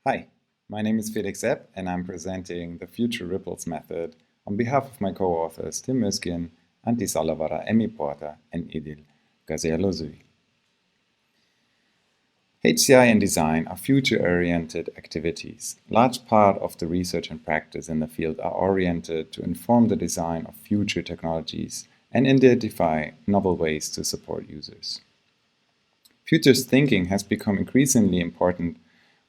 Hi, my name is Felix Epp and I'm presenting the Future Ripples method on behalf of my co-authors Tim Möskien, Antti Salavara, Emmy Porter, and Idil Gazialozui. HCI and design are future-oriented activities. Large part of the research and practice in the field are oriented to inform the design of future technologies and identify novel ways to support users. Futures thinking has become increasingly important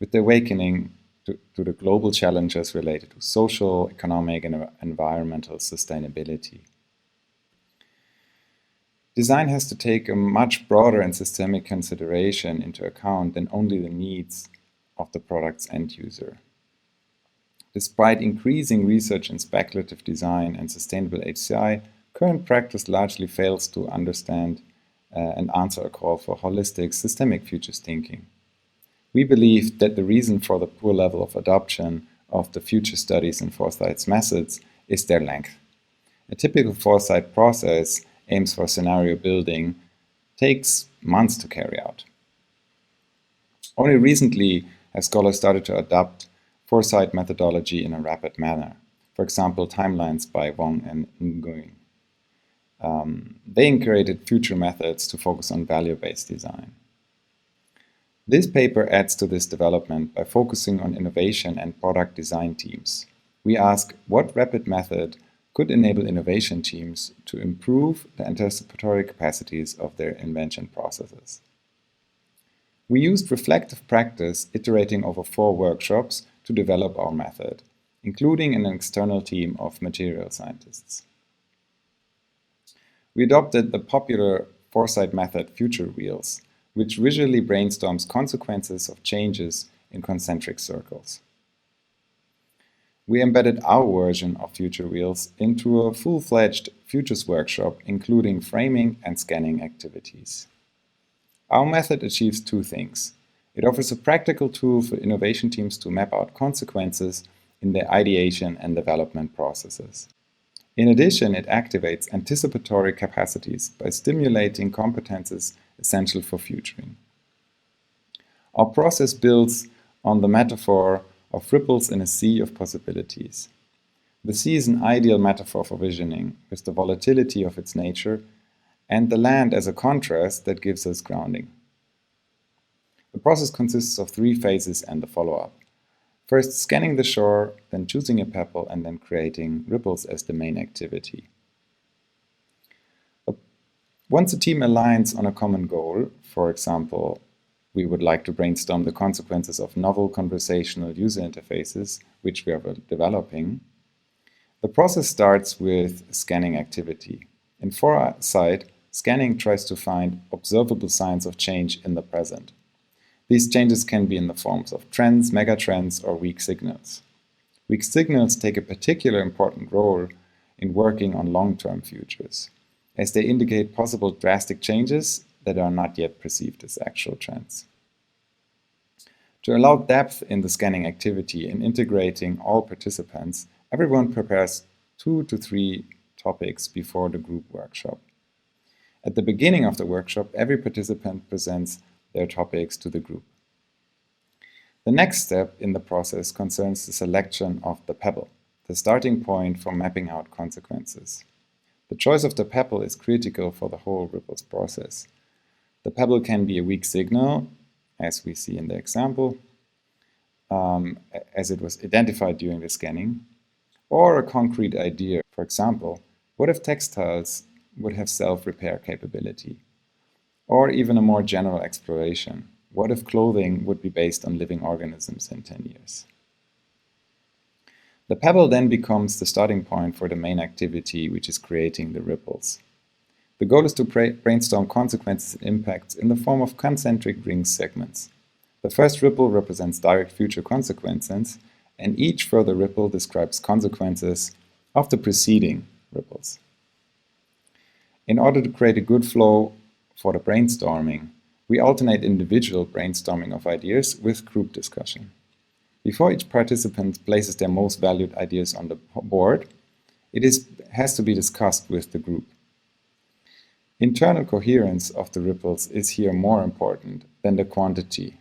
with the awakening to the global challenges related to social, economic, and environmental sustainability. Design has to take a much broader and systemic consideration into account than only the needs of the product's end user. Despite increasing research in speculative design and sustainable HCI, current practice largely fails to understand and answer a call for holistic, systemic futures thinking. We believe that the reason for the poor level of adoption of the future studies and Foresight's methods is their length. A typical Foresight process aims for scenario building, takes months to carry out. Only recently have scholars started to adopt Foresight methodology in a rapid manner. For example, Timelines by Wong and Nguyen. They created future methods to focus on value-based design. This paper adds to this development by focusing on innovation and product design teams. We ask what rapid method could enable innovation teams to improve the anticipatory capacities of their invention processes. We used reflective practice, iterating over 4 workshops to develop our method, including an external team of material scientists. We adopted the popular Foresight method Future Wheels, which visually brainstorms consequences of changes in concentric circles. We embedded our version of Future Wheels into a full-fledged Futures workshop, including framing and scanning activities. Our method achieves 2 things. It offers a practical tool for innovation teams to map out consequences in their ideation and development processes. In addition, it activates anticipatory capacities by stimulating competences essential for futuring. Our process builds on the metaphor of ripples in a sea of possibilities. The sea is an ideal metaphor for visioning, with the volatility of its nature, and the land as a contrast that gives us grounding. The process consists of 3 phases and the follow-up. First, scanning the shore, then choosing a pebble, and then creating ripples as the main activity. Once a team aligns on a common goal, for example, we would like to brainstorm the consequences of novel conversational user interfaces, which we are developing, the process starts with a scanning activity. In Foresight, scanning tries to find observable signs of change in the present. These changes can be in the forms of trends, megatrends, or weak signals. Weak signals take a particularly important role in working on long-term futures, as they indicate possible drastic changes that are not yet perceived as actual trends. To allow depth in the scanning activity and integrating all participants, everyone prepares 2 to 3 topics before the group workshop. At the beginning of the workshop, every participant presents their topics to the group. The next step in the process concerns the selection of the pebble, the starting point for mapping out consequences. The choice of the pebble is critical for the whole ripples process. The pebble can be a weak signal, as we see in the example, as it was identified during the scanning, or a concrete idea. For example, what if textiles would have self-repair capability? Or even a more general exploration. What if clothing would be based on living organisms in 10 years? The pebble then becomes the starting point for the main activity, which is creating the ripples. The goal is to brainstorm consequences and impacts in the form of concentric ring segments. The first ripple represents direct future consequences, and each further ripple describes consequences of the preceding ripples. In order to create a good flow for the brainstorming, we alternate individual brainstorming of ideas with group discussion. Before each participant places their most valued ideas on the board, it has to be discussed with the group. Internal coherence of the ripples is here more important than the quantity.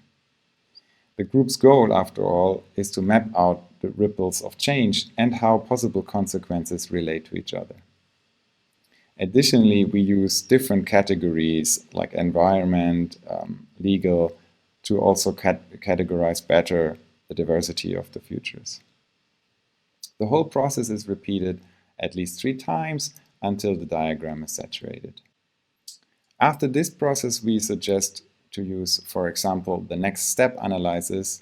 The group's goal, after all, is to map out the ripples of change and how possible consequences relate to each other. Additionally, we use different categories like environment, legal, to also categorize better the diversity of the futures. The whole process is repeated at least 3 times until the diagram is saturated. After this process, we suggest to use, for example, the next step analysis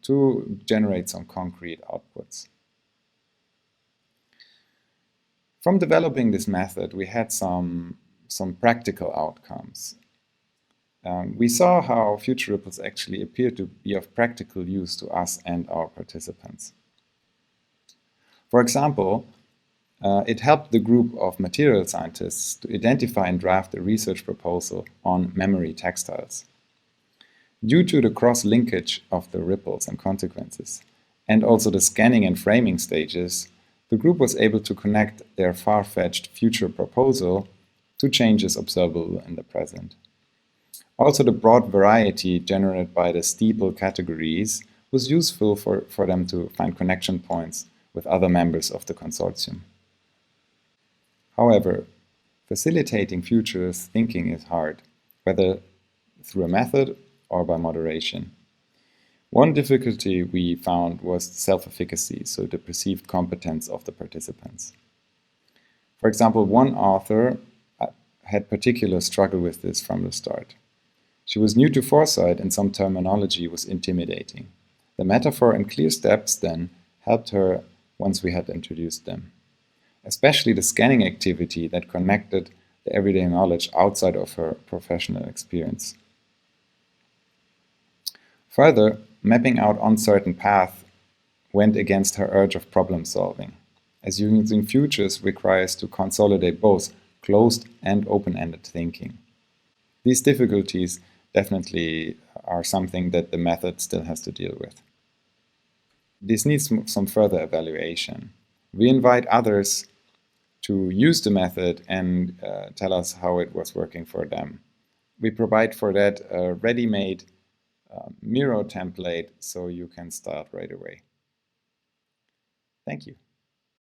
to generate some concrete outputs. From developing this method, we had some practical outcomes. We saw how future ripples actually appear to be of practical use to us and our participants. For example, it helped the group of material scientists to identify and draft a research proposal on memory textiles. Due to the cross-linkage of the ripples and consequences, and also the scanning and framing stages, the group was able to connect their far-fetched future proposal to changes observable in the present. Also, the broad variety generated by the steeple categories was useful for them to find connection points with other members of the consortium. However, facilitating futurist thinking is hard, whether through a method or by moderation. One difficulty we found was self-efficacy, so the perceived competence of the participants. For example, one author had particular struggle with this from the start. She was new to Foresight and some terminology was intimidating. The metaphor and clear steps then helped her once we had introduced them. Especially the scanning activity that connected the everyday knowledge outside of her professional experience. Further, mapping out uncertain paths went against her urge of problem solving, as using futures requires to consolidate both closed and open-ended thinking. These difficulties definitely are something that the method still has to deal with. This needs some further evaluation. We invite others to use the method and tell us how it was working for them. We provide for that a ready-made Miro template so you can start right away. Thank you.